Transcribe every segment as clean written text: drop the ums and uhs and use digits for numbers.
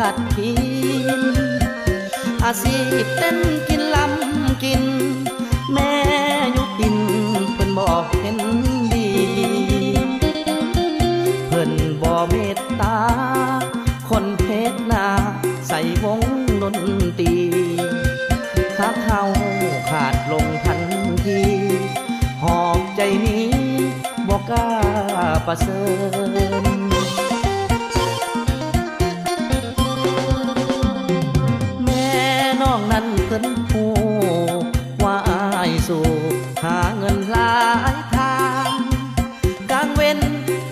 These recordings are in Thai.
ขัดขีนอาชีพเต้นกินลำกินแม่ยุพินเพิ่นบอกเห็นดีเพิ่นบ่เมตตาคนเพชรนาใส่วงดนตรีถ้าเขาขาดลงทันทีหอบใจนี้บอกกล้าประเสริญแม่น้องนั้นเพิ่นหูว่าอายสู่หาเงินหลายทางกลางเว้น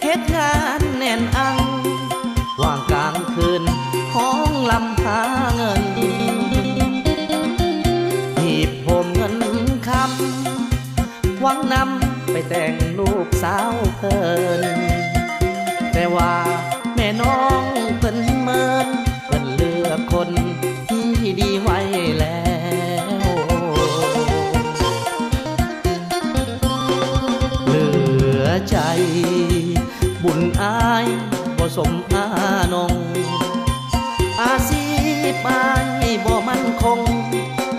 เฮ็ดงานแน่นอังว่างกลางคืนห้องลำหาเงินหีบผมเงินคำหวังนำไปแต่งลูกสาวเพิ่นแต่ว่าแม่น้องเพิ่นเมินเพิ่นเลือกคนที่ดีไว้แล้วเหลือใจบุญอายบ่สมอานงอาชีพอายบ่มั่นคง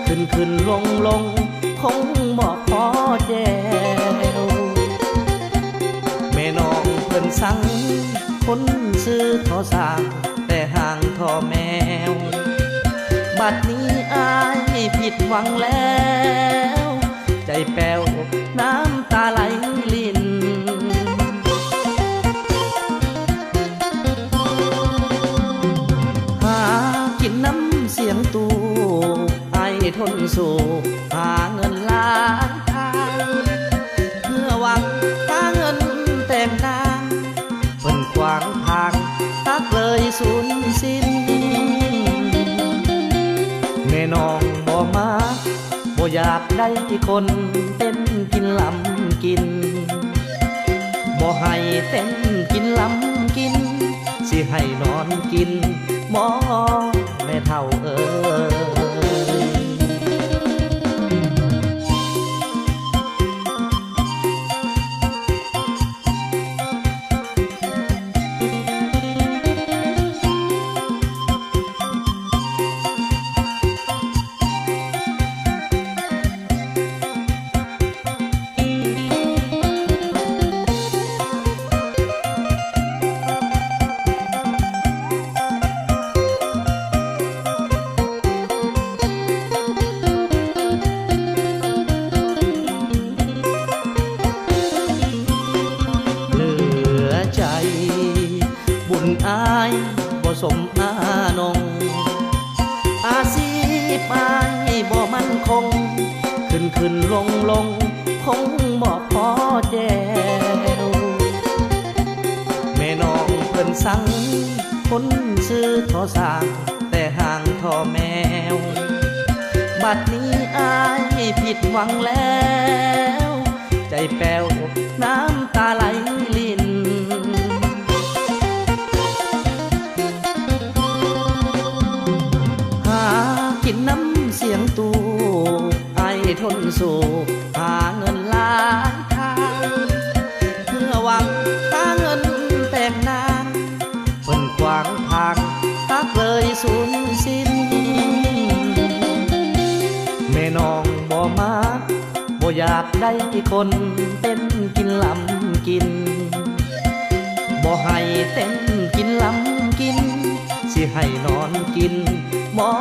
ขึ้นลงคงบ่พอแจวแม่น้องเพิ่นสั่งคนซื้อทอสร้างแต่ห่างทอแมวบัดนี้อายผิดหวังแล้วใจแป้วน้ำตาไหลลินหากินน้ำเสียงตูไอทนสู่หาเงินหลายทางเพื่อหวังหาเงินแต่งนางเพิ่นขวางทางตักเลยสูญสิ้นแม่น้องบ่มาบ่อยากได้คนเต้นกินลำกินบ่ให้เต้นกินลำกินสิให้นอนกินหมอแม่เฒ่าเอ้ยบุญอายบ่สมอานงอาชีพอายบ่มั่นคงขึ้นลงคงบ่พอแจวแม่น้องเพิ่นสั่งคนซื้อทอสร้างแต่ห่างทอแมวบัดนี้อายผิดหวังแล้วใจแป้วน้ำตาไหลลินกินน้ำเสียงตูไอทนสู่หาเงินหลายทางเพื่อหวังหาเงินแต่งนางเพิ่นขวางทางตักเลยสูญสิ้นแม่น้องบ่มาบ่อยากได้คนเต้นกินลำกินบ่ให้เต้นกินลำกินสิให้นอนกินหมอ